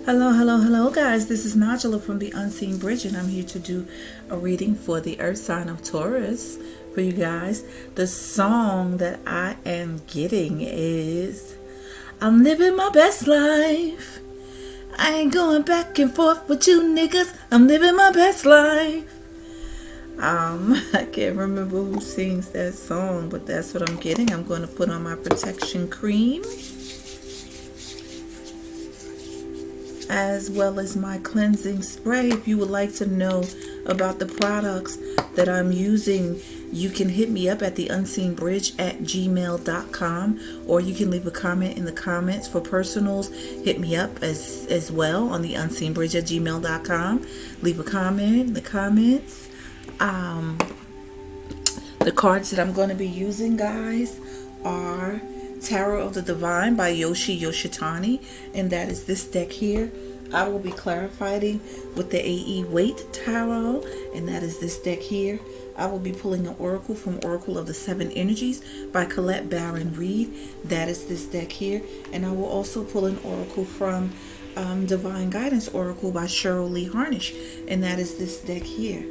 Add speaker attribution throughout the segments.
Speaker 1: Hello, guys. This is Nigella from the Unseen Bridge, and I'm here to do a reading for the Earth sign of Taurus for you guys. The song that I am getting is I'm living my best life. I ain't going back and forth with you niggas. I'm living my best life. I can't remember who sings that song, but that's what I'm getting. I'm going to put on my protection cream, as well as my cleansing spray. If you would like to know about the products that I'm using, you can hit me up at theunseenbridge@gmail.com, or you can leave a comment in the comments. For personals, hit me up as well on theunseenbridge@gmail.com. Leave a comment in the comments. The cards that I'm going to be using, guys, are Tarot of the Divine by Yoshitani, and that is this deck here. I will be clarifying with the AE Waite Tarot, and that is this deck here. I will be pulling an oracle from Oracle of the Seven Energies by Colette Baron-Reid. That is this deck here. And I will also pull an oracle from Divine Guidance Oracle by Cheryl Harnish, and that is this deck here.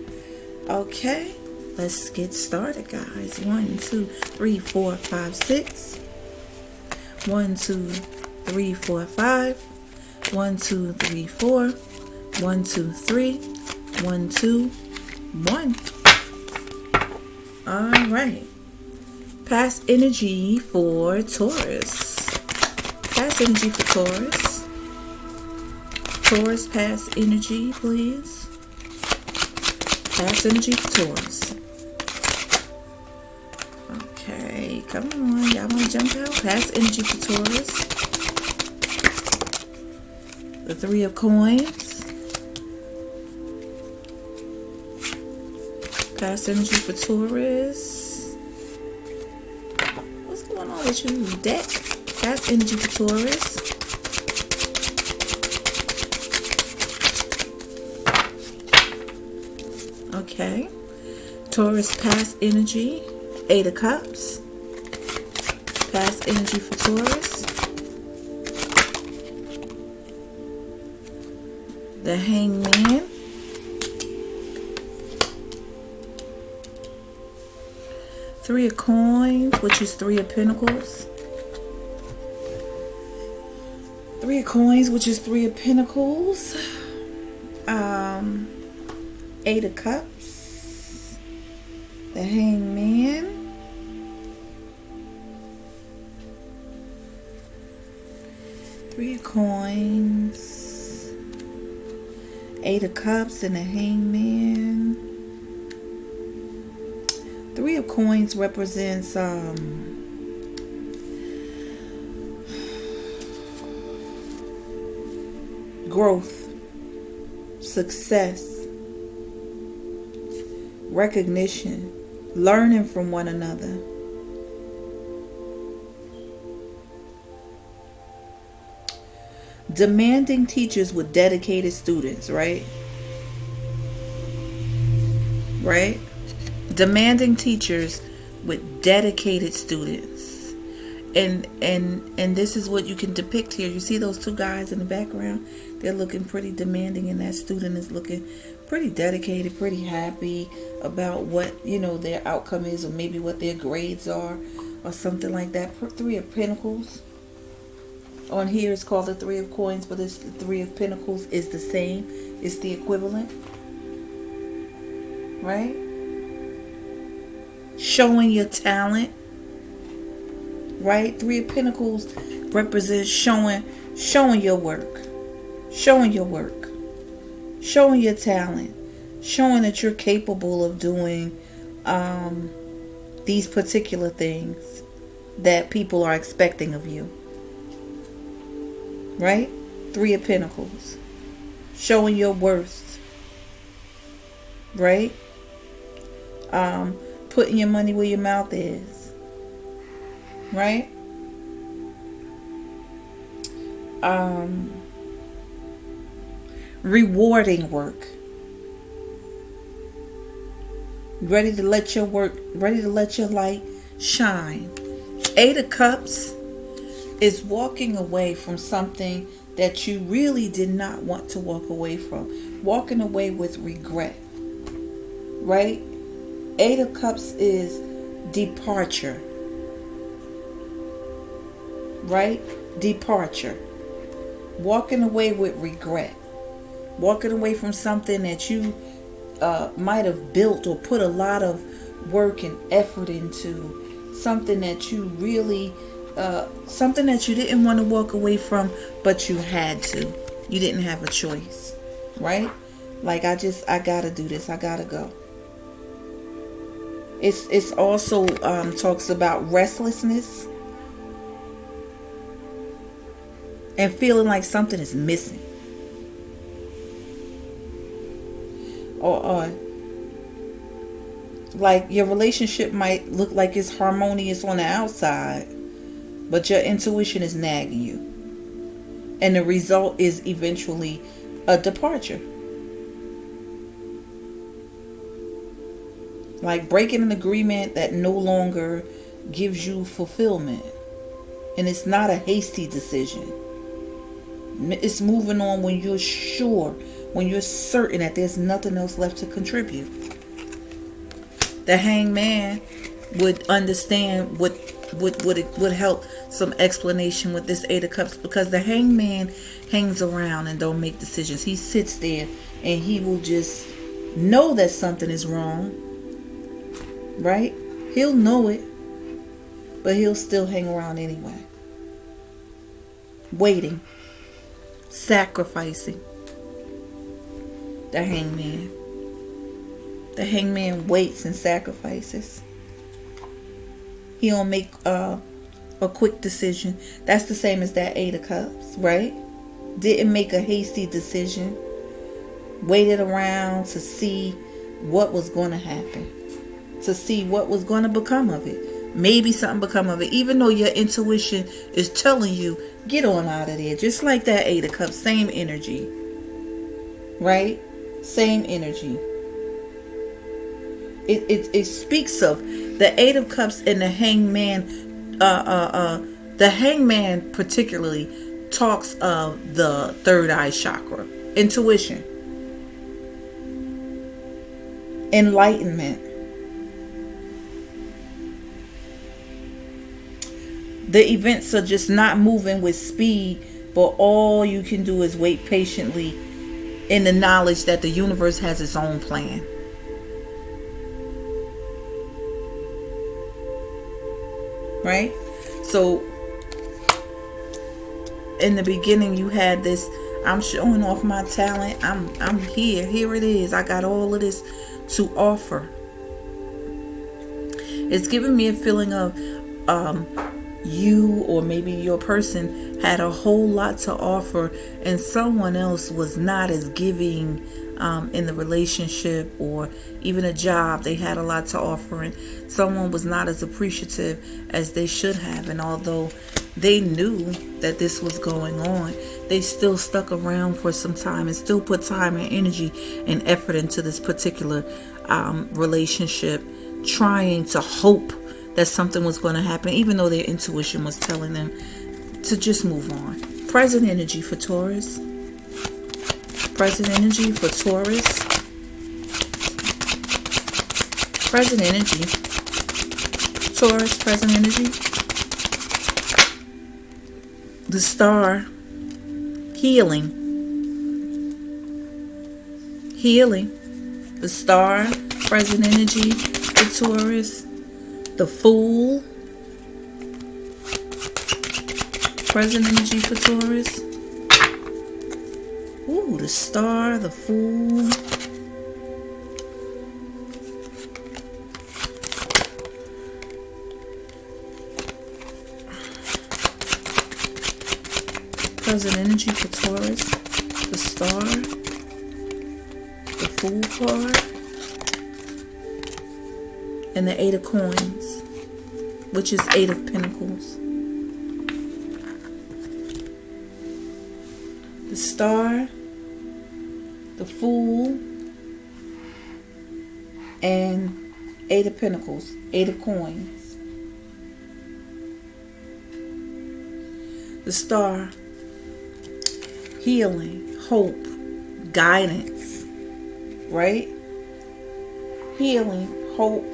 Speaker 1: Okay, let's get started, guys. 1, 2, 3, 4, 5, 6. 1, 2, 3, 4, 5. 1, 2, 3, 4. 1, 2, 3. 1, 2, 1. All right. Past energy for Taurus. Past energy for Taurus. Taurus, past energy, please. Past energy for Taurus. Okay, come on. Y'all want to jump out? Past energy for Taurus. The Three of Coins. Past energy for Taurus. What's going on with you, deck? Past energy for Taurus. Okay. Taurus, past energy. 8 of Cups. Past energy for Taurus. The Hangman. Three of Coins, which is 3 of Pentacles. 3 of Coins, which is 3 of Pentacles. 8 of Cups. The Hangman. Three of Coins. 8 of Cups and the Hangman. 3 of Coins represents growth, success, recognition, learning from one another. Demanding teachers with dedicated students, right? Right? Demanding teachers with dedicated students. And this is what you can depict here. You see those two guys in the background? They're looking pretty demanding, and that student is looking pretty dedicated, pretty happy about what, their outcome is, or maybe what their grades are, or something like that. 3 of Pentacles. On here it's called the 3 of Coins, but this 3 of Pentacles is the same. It's the equivalent. Right? Showing your talent. Right? 3 of Pentacles represents showing your work. Showing your work. Showing your talent. Showing that you're capable of doing these particular things that people are expecting of you. Right? 3 of Pentacles. Showing your worth. Right? Putting your money where your mouth is. Right? Rewarding work. Ready to let your light shine. 8 of Cups is walking away from something that you really did not want to walk away from. Walking away with regret. Right? Eight of Cups is departure. Right? Departure. Walking away with regret. Walking away from something that you might have built or put a lot of work and effort into. Something that you really, something that you didn't want to walk away from, but you had to. You didn't have a choice. Right? Like, I gotta do this. I gotta go. It's also talks about restlessness and feeling like something is missing, or like your relationship might look like it's harmonious on the outside, but your intuition is nagging you, and the result is eventually a departure. Like breaking an agreement that no longer gives you fulfillment. And it's not a hasty decision. It's moving on when you're sure, when you're certain that there's nothing else left to contribute. The hangman would understand what would help some explanation with this Eight of Cups, because the hangman hangs around and don't make decisions. He sits there and he will just know that something is wrong. Right? He'll know it, but he'll still hang around anyway. Waiting. Sacrificing. The hangman. The hangman waits and sacrifices. He don't make a quick decision. That's the same as that Eight of Cups, right? Didn't make a hasty decision. Waited around to see what was going to happen. To see what was going to become of it. Maybe something become of it. Even though your intuition is telling you, get on out of there. Just like that Eight of Cups. Same energy. Right? Same energy. It speaks of the Eight of Cups and the hangman. The hangman particularly talks of the third eye chakra. Intuition. Enlightenment. The events are just not moving with speed, but all you can do is wait patiently in the knowledge that the universe has its own plan. Right? So, in the beginning you had this, I'm showing off my talent. I'm here. Here it is. I got all of this to offer. It's giving me a feeling of you or maybe your person had a whole lot to offer and someone else was not as giving in the relationship or even a job. They had a lot to offer and someone was not as appreciative as they should have, and although they knew that this was going on, they still stuck around for some time and still put time and energy and effort into this particular relationship, trying to hope that something was going to happen, even though their intuition was telling them to just move on. Present energy for Taurus. Present energy for Taurus. Present energy. Taurus, present energy. The Star. Healing. Healing. The Star, present energy for Taurus. The Fool, present energy for Taurus. Ooh, the Star, the Fool. Present energy for Taurus. The Star, the Fool card. And the Eight of Coins, which is Eight of Pentacles. The Star, the Fool, and Eight of Pentacles, Eight of Coins. The Star. healing, hope, guidance, right? Healing, hope,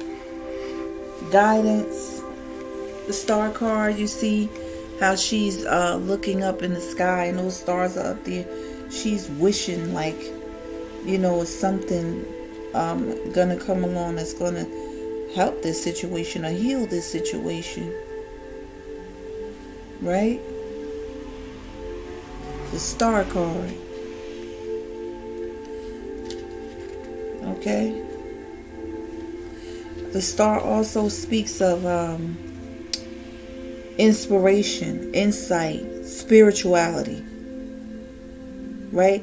Speaker 1: guidance. The star card, you see how she's looking up in the sky and those stars are up there. She's wishing like, it's something gonna come along that's gonna help this situation or heal this situation, right? The star card. Okay. The star also speaks of inspiration, insight, spirituality, right?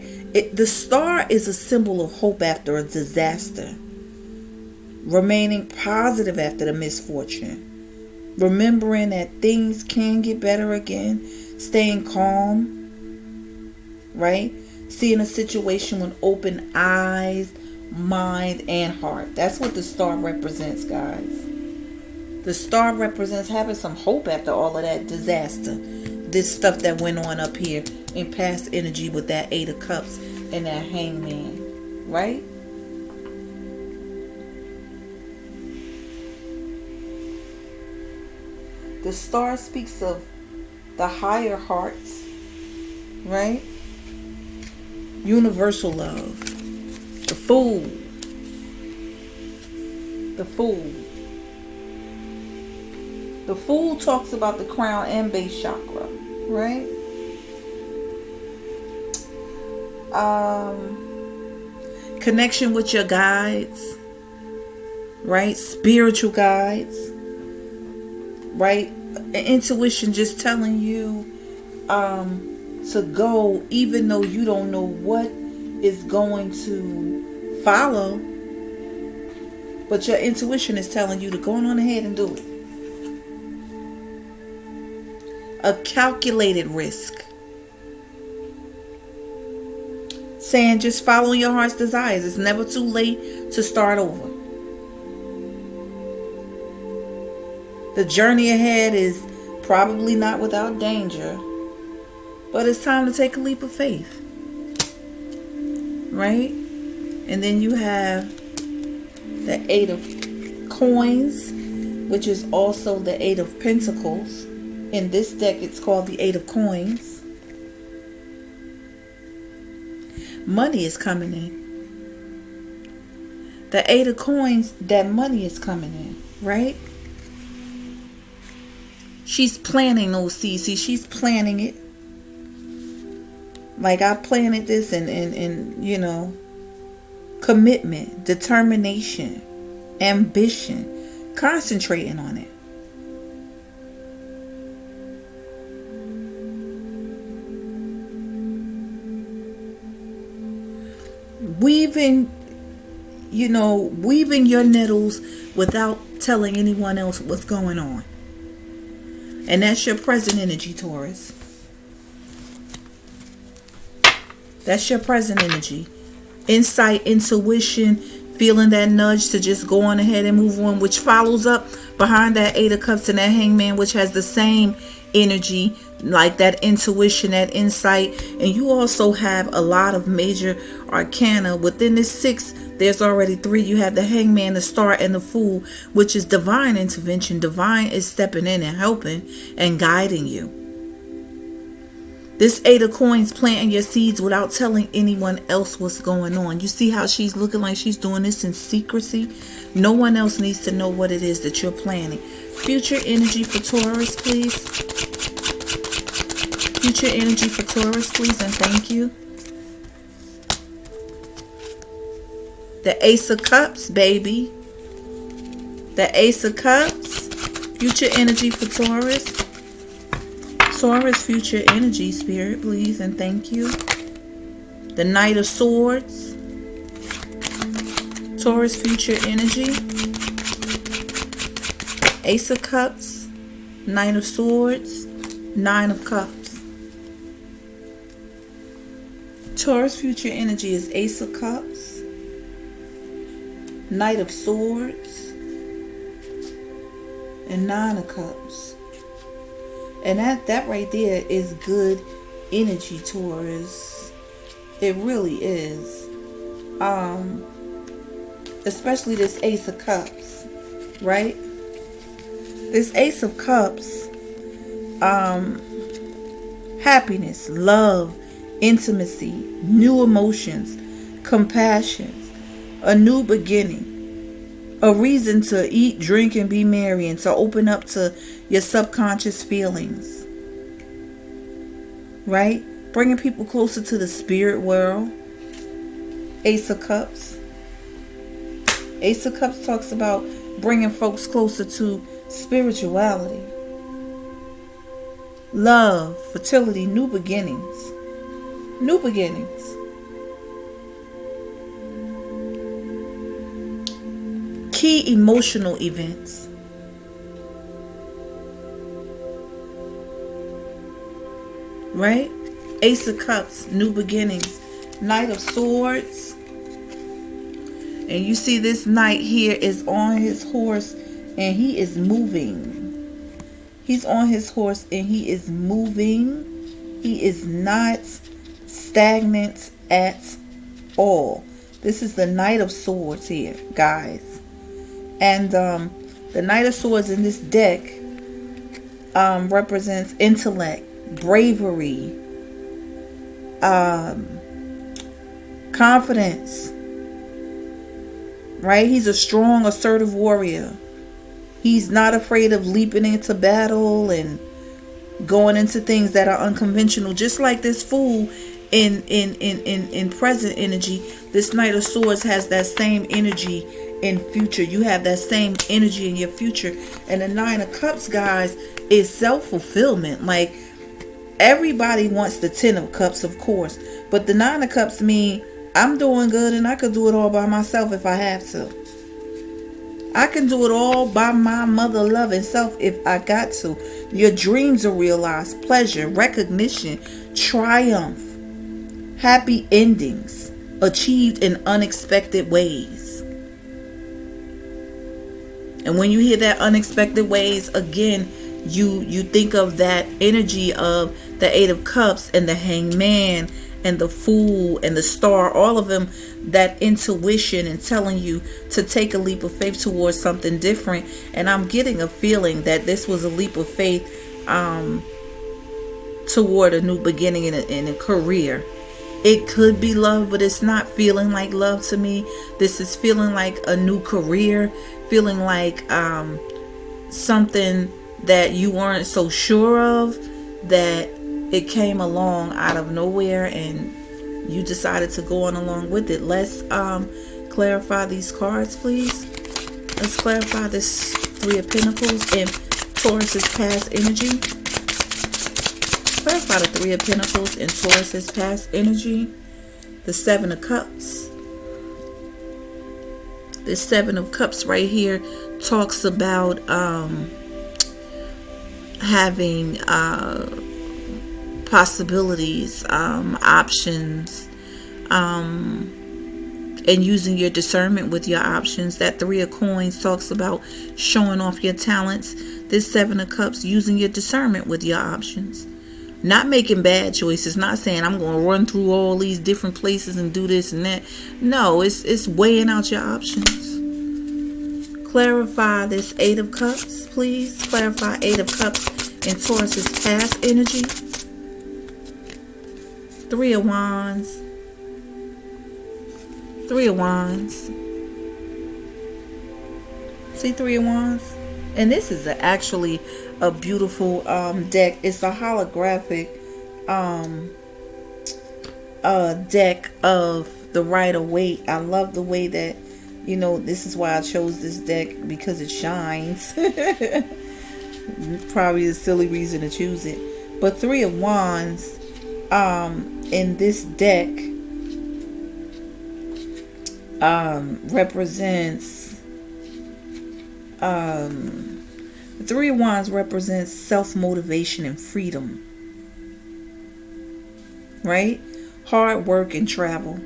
Speaker 1: The star is a symbol of hope after a disaster, remaining positive after the misfortune, remembering that things can get better again, staying calm, right? Seeing a situation with open eyes, mind, and heart. That's what the star represents, guys. The star represents having some hope after all of that disaster. This stuff that went on up here in past energy with that Eight of Cups and that Hangman, right? The star speaks of the higher hearts, right? Universal love. The Fool. The Fool. The Fool talks about the crown and base chakra, right? Connection with your guides, right? Spiritual guides, right? Intuition just telling you to go even though you don't know what is going to follow, but your intuition is telling you to go on ahead and do it. A calculated risk, saying just follow your heart's desires. It's never too late to start over. The journey ahead is probably not without danger, but it's time to take a leap of faith, right? And then you have the Eight of Coins, which is also the Eight of Pentacles. In this deck, it's called the Eight of Coins. Money is coming in. The Eight of Coins, that money is coming in, right? She's planting those seeds. See, she's planting it. Like I planted this and commitment, determination, ambition, concentrating on it. Weaving your needles without telling anyone else what's going on. And that's your present energy, Taurus. That's your present energy. Insight, intuition, feeling that nudge to just go on ahead and move on, which follows up behind that Eight of Cups and that Hangman, which has the same energy, like that intuition, that insight. And you also have a lot of major arcana. Within this six, there's already three. You have the Hangman, the Star, and the Fool, which is divine intervention. Divine is stepping in and helping and guiding you. This Eight of Coins, planting your seeds without telling anyone else what's going on. You see how she's looking like she's doing this in secrecy? No one else needs to know what it is that you're planning. Future energy for Taurus, please. Future energy for Taurus, please, and thank you. The Ace of Cups, baby. The Ace of Cups. Future energy for Taurus. Taurus, future energy, Spirit, please, and thank you. The Knight of Swords. Taurus, future energy. Ace of Cups. Knight of Swords. Nine of Cups. Taurus, future energy is Ace of Cups. Knight of Swords. And Nine of Cups. And that right there is good energy, Taurus. It really is. Especially this Ace of Cups, right? This Ace of Cups, happiness, love, intimacy, new emotions, compassion, a new beginning, a reason to eat, drink, and be merry, and to open up to your subconscious feelings, right? Bringing people closer to the spirit world. Ace of Cups. Ace of Cups talks about bringing folks closer to spirituality, love, fertility, new beginnings. New beginnings. Key emotional events. Right? Ace of Cups, new beginnings. Knight of Swords. And you see this knight here is on his horse and he is moving. He's on his horse and he is moving. He is not stagnant at all. This is the Knight of Swords here, guys. And the Knight of Swords in this deck represents intellect, bravery, confidence. Right? He's a strong, assertive warrior. He's not afraid of leaping into battle and going into things that are unconventional. Just like this Fool in present energy, this Knight of Swords has that same energy in future. You have that same energy in your future. And the Nine of Cups, guys, is self-fulfillment. Like, everybody wants the Ten of Cups, of course. But the Nine of Cups mean I'm doing good and I could do it all by myself if I have to. I can do it all by my mother loving self if I got to. Your dreams are realized. Pleasure, recognition, triumph, happy endings, achieved in unexpected ways. And when you hear that unexpected ways, again, you think of that energy of the Eight of Cups and the Hanged Man and the Fool and the Star, all of them, that intuition and telling you to take a leap of faith towards something different. And I'm getting a feeling that this was a leap of faith toward a new beginning in a career. It could be love, but it's not feeling like love to me. This is feeling like a new career, feeling like something that you weren't so sure of, that it came along out of nowhere and you decided to go on along with it. Let's clarify these cards, please. Let's clarify this Three of Pentacles and Taurus's past energy. Clarify the Three of Pentacles and Taurus's past energy. The Seven of Cups. This Seven of Cups right here talks about having possibilities, options, and using your discernment with your options. That Three of Coins talks about showing off your talents. This Seven of Cups, using your discernment with your options. Not making bad choices. Not saying I'm going to run through all these different places and do this and that. No, it's weighing out your options. Clarify this Eight of Cups, please. Clarify Eight of Cups in Taurus's past energy. Three of Wands. Three of Wands. See Three of Wands? And this is actually a beautiful deck. It's a holographic deck of the Rider-Waite. I love the way that, this is why I chose this deck, because it shines. Probably a silly reason to choose it. But Three of Wands in this deck represents the Three of Wands represents self-motivation and freedom, right? Hard work and travel,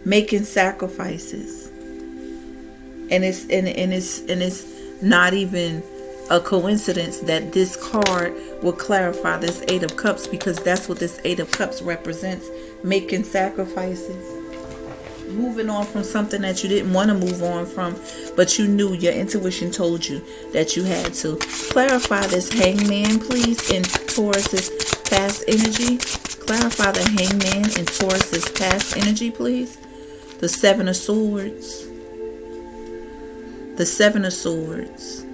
Speaker 1: making sacrifices, and it's not even a coincidence that this card will clarify this Eight of Cups, because that's what this Eight of Cups represents: making sacrifices, moving on from something that you didn't want to move on from, but you knew, your intuition told you that you had to. Clarify this Hangman, please, in Taurus's past energy. Clarify the Hangman in Taurus's past energy, please. The Seven of Swords. The Seven of Swords.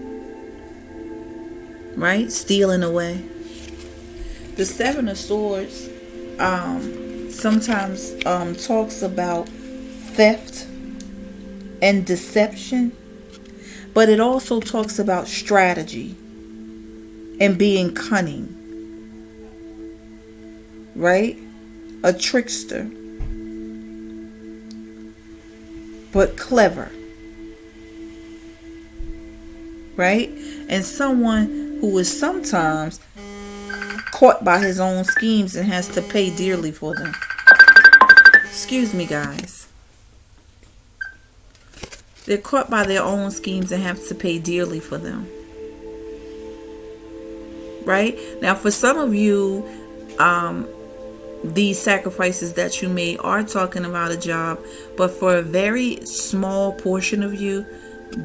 Speaker 1: Right? Stealing away. The Seven of Swords sometimes talks about theft and deception, but it also talks about strategy and being cunning. Right? A trickster, but clever. Right? And someone who is sometimes caught by his own schemes and has to pay dearly for them. Excuse me, guys. They're caught by their own schemes and have to pay dearly for them. Right? Now, for some of you, these sacrifices that you made are talking about a job, but for a very small portion of you,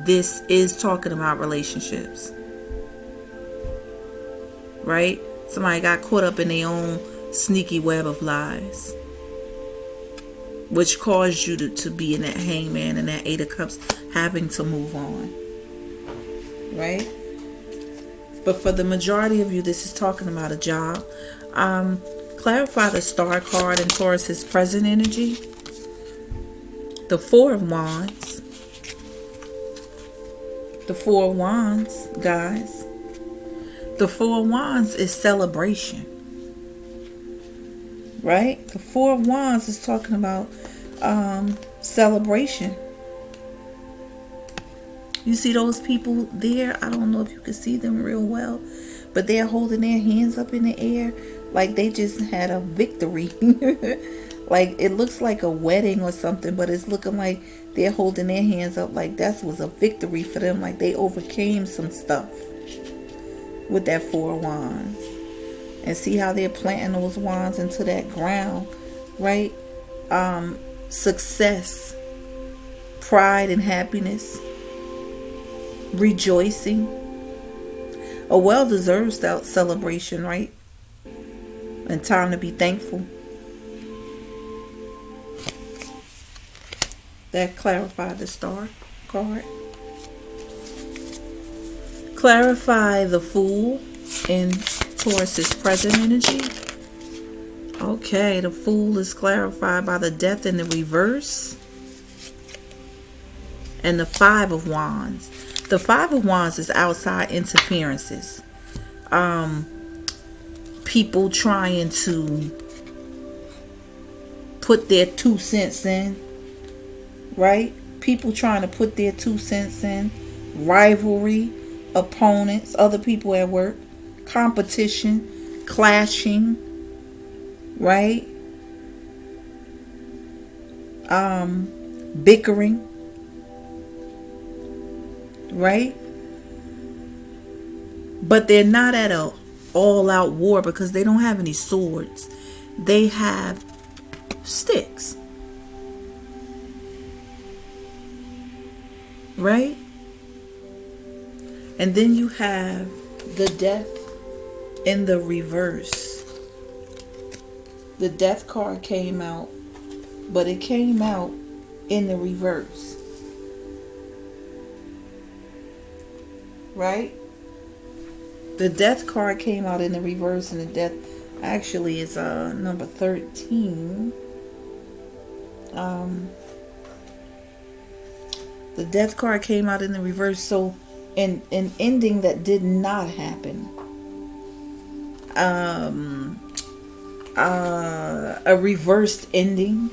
Speaker 1: this is talking about relationships. Right? Somebody got caught up in their own sneaky web of lies, which caused you to be in that Hangman and that Eight of Cups, having to move on. Right? But for the majority of you, this is talking about a job. Clarify the Star card in Taurus's present energy. The Four of Wands. The Four of Wands, guys. The Four of Wands is celebration. Right? The Four of Wands is talking about celebration. You see those people there? I don't know if you can see them real well, but they're holding their hands up in the air like they just had a victory. Like it looks like a wedding or something, but it's looking like they're holding their hands up like that was a victory for them, like they overcame some stuff with that Four of Wands. And see how they're planting those wands into that ground, right? Success, pride and happiness, rejoicing, a well-deserved celebration, right? And time to be thankful. That clarified the Star card. Clarify the Fool in Taurus's present energy. Okay, the Fool is clarified by the Death in the reverse and the Five of Wands. The Five of Wands is outside interferences. People trying to put their 2 cents in, right? People trying to put their 2 cents in. Rivalry, opponents, other people at work, competition, clashing, right? Bickering, right? But they're not at a all-out war because they don't have any swords. They have sticks, right? And then you have the Death in the reverse. The Death card came out, but it came out in the reverse. Right? The Death card came out in the reverse, and the Death actually is number 13. The Death card came out in the reverse, so an ending that did not happen. A reversed ending.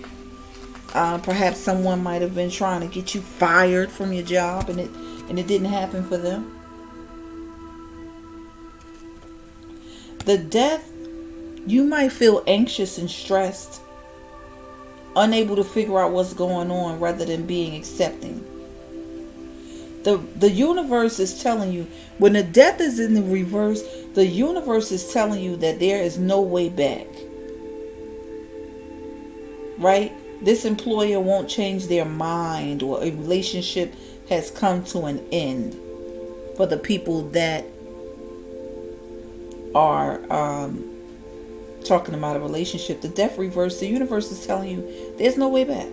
Speaker 1: Perhaps someone might have been trying to get you fired from your job, and it didn't happen for them. The Death, you might feel anxious and stressed, unable to figure out what's going on rather than being accepting. The universe is telling you, when the death is in the reverse, the universe is telling you that there is no way back. Right? This employer won't change their mind, or a relationship has come to an end for the people that are talking about a relationship. The death reverse, the universe is telling you there's no way back.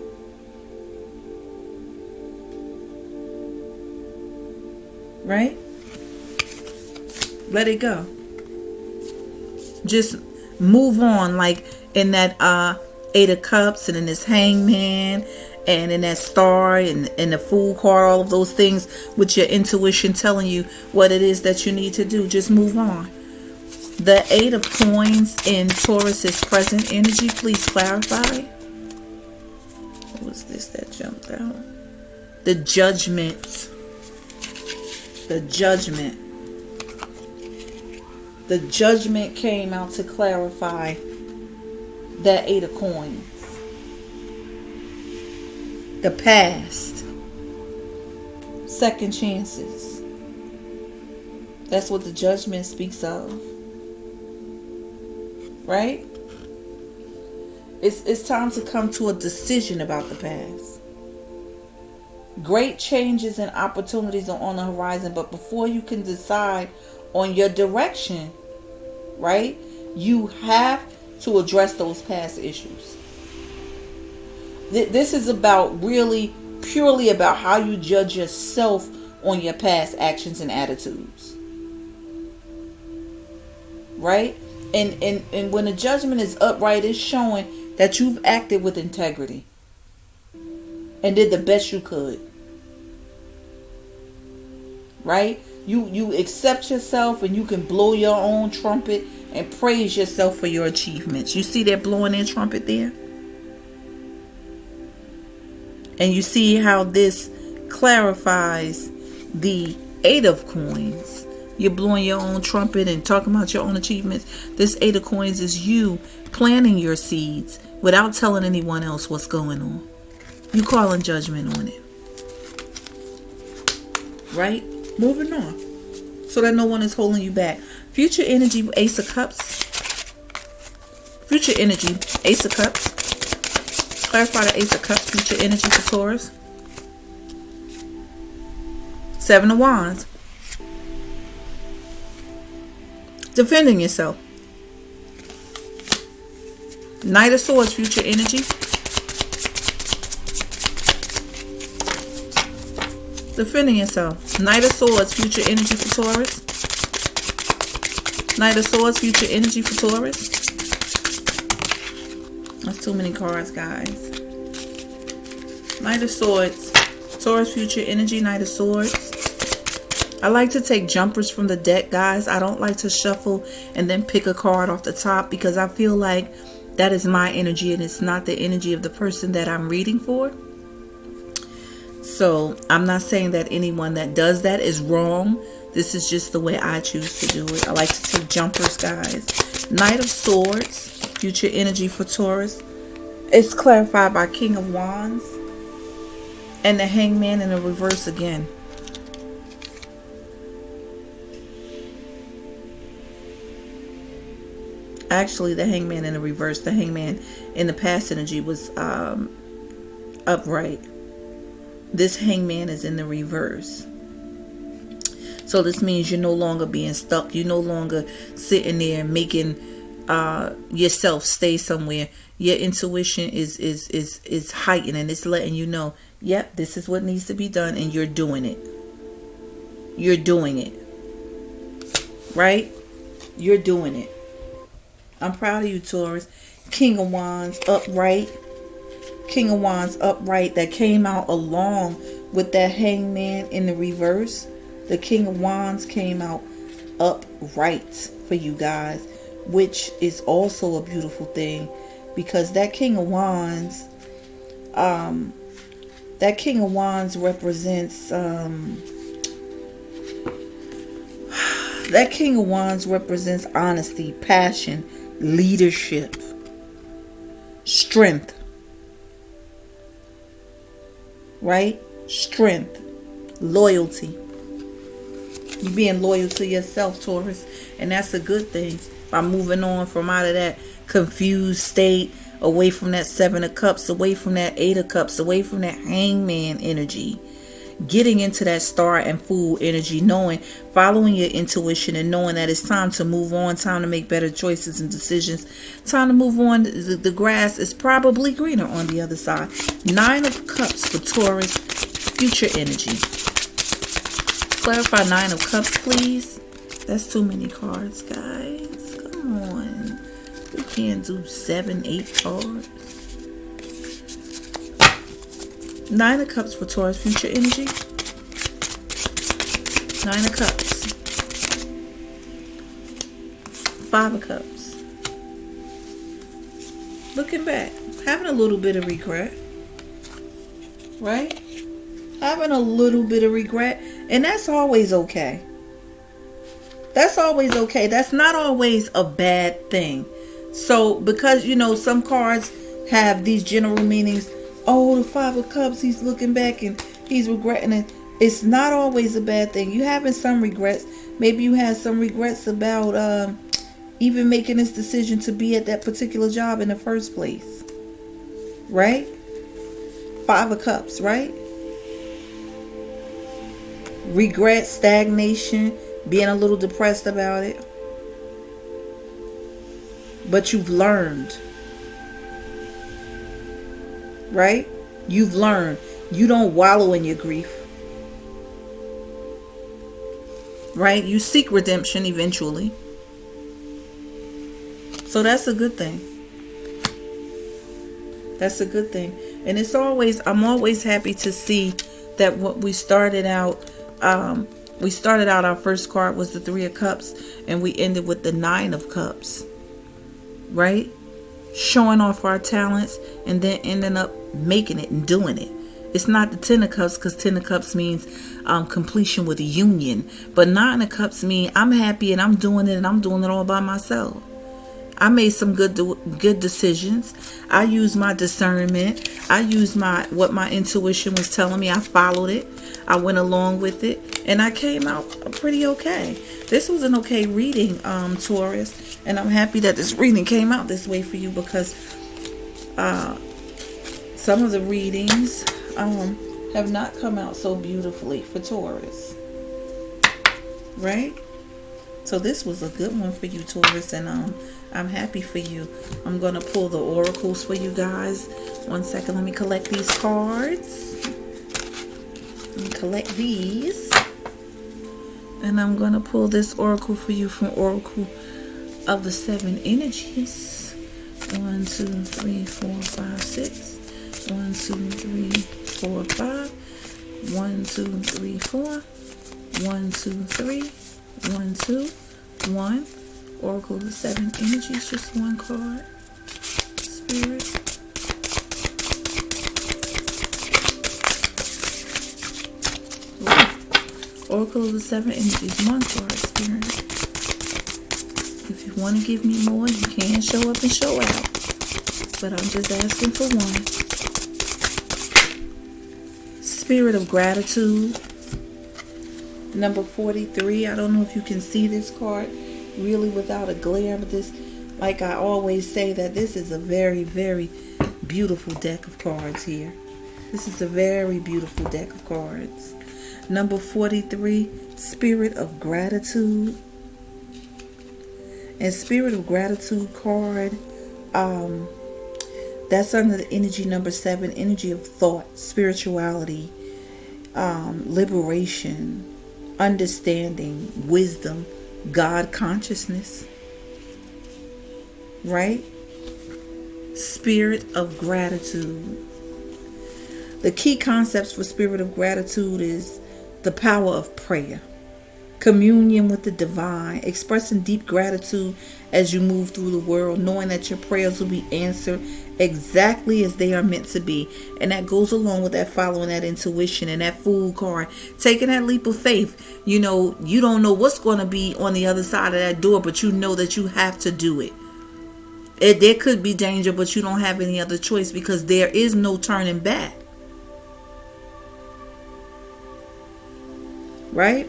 Speaker 1: Right? Let it go. Just move on, like in that Eight of Cups, and in this Hangman, and in that Star, and the Fool card, all of those things with your intuition telling you what it is that you need to do. Just move on. The Eight of Coins in Taurus's present energy, please clarify. What was this that jumped out? The Judgment. The Judgment. The Judgment came out to clarify that Eight of Coins. The past. Second chances. That's what the Judgment speaks of. Right? It's time to come to a decision about the past. Great changes and opportunities are on the horizon, but before you can decide on your direction, right, you have to address those past issues. This is about really purely about how you judge yourself on your past actions and attitudes. Right? And when the Judgment is upright, it's showing that you've acted with integrity and did the best you could. Right? You accept yourself, and you can blow your own trumpet and praise yourself for your achievements. You see that blowing their trumpet there? And you see how this clarifies the Eight of Coins. You're blowing your own trumpet and talking about your own achievements. This Eight of Coins is you planting your seeds without telling anyone else what's going on. You calling judgment on it. Right? Moving on. So that no one is holding you back. Future energy, Ace of Cups. Future energy, Ace of Cups. Clarify the Ace of Cups, future energy for Taurus. Seven of Wands. Defending yourself. Knight of Swords, future energy. Defending yourself. Knight of Swords, future energy for Taurus. Knight of Swords, future energy for Taurus. That's too many cards, guys. Knight of Swords, Taurus, future energy, Knight of Swords. I like to take jumpers from the deck, guys. I don't like to shuffle and then pick a card off the top, because I feel like that is my energy and it's not the energy of the person that I'm reading for. So I'm not saying that anyone that does that is wrong. This is just the way I choose to do it. I like to take jumpers, guys. Knight of Swords, future energy for Taurus. It's clarified by King of Wands. And the Hangman in the reverse again. Actually, the Hangman in the reverse. The Hangman in the past energy was upright. This Hangman is in the reverse. So this means you're no longer being stuck. You're no longer sitting there making yourself stay somewhere. Your intuition is heightened, and it's letting you know, yep, this is what needs to be done, and you're doing it. You're doing it. Right? You're doing it. I'm proud of you, Taurus. King of Wands upright. King of Wands upright, that came out along with that Hangman in the reverse. The King of Wands came out upright for you guys, which is also a beautiful thing, because that King of Wands, represents that King of Wands represents honesty, passion, leadership, strength. Right? Strength. Loyalty. You being loyal to yourself, Taurus. And that's a good thing. By moving on from out of that confused state, away from that Seven of Cups, away from that Eight of Cups, away from that Hangman energy. Getting into that Star and Fool energy, knowing, following your intuition and knowing that it's time to move on, time to make better choices and decisions, time to move on. The grass is probably greener on the other side. Nine of Cups for Taurus, future energy. Clarify Nine of Cups, please. That's too many cards, guys. Come on. We can't do 7, 8 cards. Nine of Cups for Taurus, future energy. Nine of Cups. 5 of Cups. Looking back, having a little bit of regret. Right? Having a little bit of regret. And that's always okay. That's always okay. That's not always a bad thing. So, because, you know, some cards have these general meanings. Oh, the 5 of Cups, he's looking back and he's regretting it. It's not always a bad thing. You having some regrets. Maybe you had some regrets about even making this decision to be at that particular job in the first place. Right? 5 of Cups, right? Regret, stagnation, being a little depressed about it. But you've learned. Right? You've learned. You don't wallow in your grief. Right? You seek redemption eventually. So that's a good thing. That's a good thing. And it's always, I'm always happy to see that what we started out, our first card was the 3 of Cups, and we ended with the 9 of Cups. Right? Showing off our talents and then ending up making it and doing it. It's not the 10 of Cups, because 10 of Cups means completion with a union. But 9 of Cups mean I'm happy and I'm doing it, and I'm doing it all by myself. I made some good decisions. I used my discernment. I used what my intuition was telling me. I followed it. I went along with it, and I came out pretty okay. This was an okay reading, Taurus, and I'm happy that this reading came out this way for you, because some of the readings have not come out so beautifully for Taurus. Right? So this was a good one for you, Taurus, and I'm happy for you. I'm going to pull the oracles for you guys. 1 second, let me collect these cards. Let me collect these. And I'm going to pull this oracle for you from Oracle of the 7 Energies. 1, 2, 3, 4, 5, 6. 1, 2, 3, 4, 5. 1, 2, 3, 4. 1, 2, 3. 1, 2, 1. Oracle of the 7 Energies, just 1 card. Spirit. Ooh. Oracle of the 7 Energies, 1 card, Spirit. If you want to give me more, you can show up and show out. But I'm just asking for 1. Spirit of gratitude. Number 43. I don't know if you can see this card really without a glare, but this, like I always say, that this is a very, very beautiful deck of cards here. This is a very beautiful deck of cards. Number 43, Spirit of Gratitude. And Spirit of Gratitude card, that's under the energy number 7, energy of thought, spirituality, liberation, understanding, wisdom, God consciousness. Right? Spirit of gratitude. The key concepts for Spirit of Gratitude is the power of prayer, communion with the divine, expressing deep gratitude as you move through the world, knowing that your prayers will be answered exactly as they are meant to be. And that goes along with that following that intuition and that Fool card, taking that leap of faith. You know, you don't know what's going to be on the other side of that door, but you know that you have to do it. There could be danger, but you don't have any other choice, because there is no turning back. right?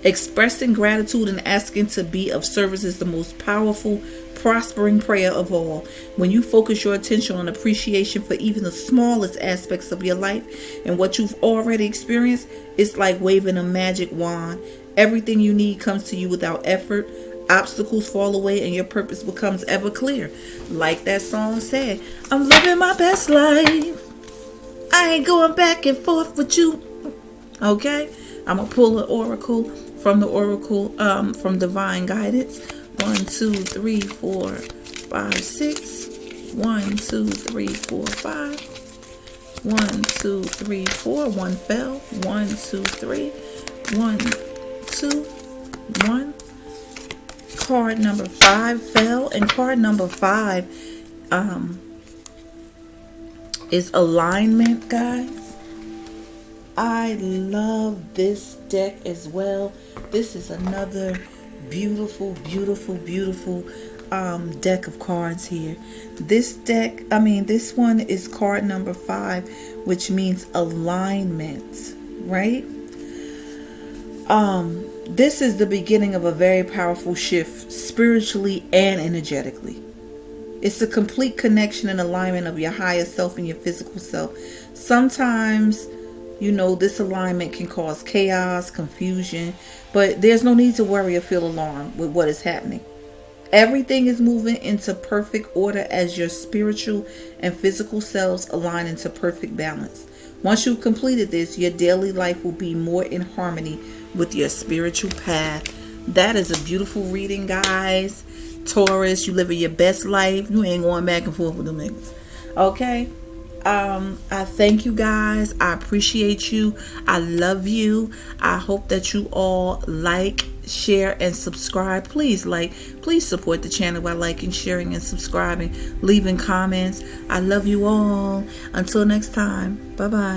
Speaker 1: Expressing gratitude and asking to be of service is the most powerful, prospering prayer of all. When you focus your attention on appreciation for even the smallest aspects of your life and what you've already experienced, it's like waving a magic wand. Everything you need comes to you without effort. Obstacles fall away and your purpose becomes ever clear. Like that song said, I'm living my best life. I ain't going back and forth with you. Okay? I'm going to pull an oracle from the oracle, from Divine Guidance. 1, 2, 3, 4, 5, 6. 1, 2, 3, 4, 5. 1, 2, 3, 4. 1 fell. 1, 2, 3. 1, 2, 1. Card number 5 fell, and card number 5 is alignment, guys. I love this deck as well. This is another beautiful, beautiful, beautiful deck of cards here. This one is card number 5, which means alignment, right? This is the beginning of a very powerful shift spiritually and energetically. It's the complete connection and alignment of your higher self and your physical self. Sometimes, this alignment can cause chaos, confusion, but there's no need to worry or feel alarmed with what is happening. Everything is moving into perfect order as your spiritual and physical selves align into perfect balance. Once you've completed this, your daily life will be more in harmony with your spiritual path. That is a beautiful reading, guys. Taurus, you living your best life. You ain't going back and forth with them niggas. Okay? I thank you guys. I appreciate you. I love you. I hope that you all like, share, and subscribe. Please support the channel by liking, sharing, and subscribing, leaving comments. I love you all. Until next time. Bye-bye.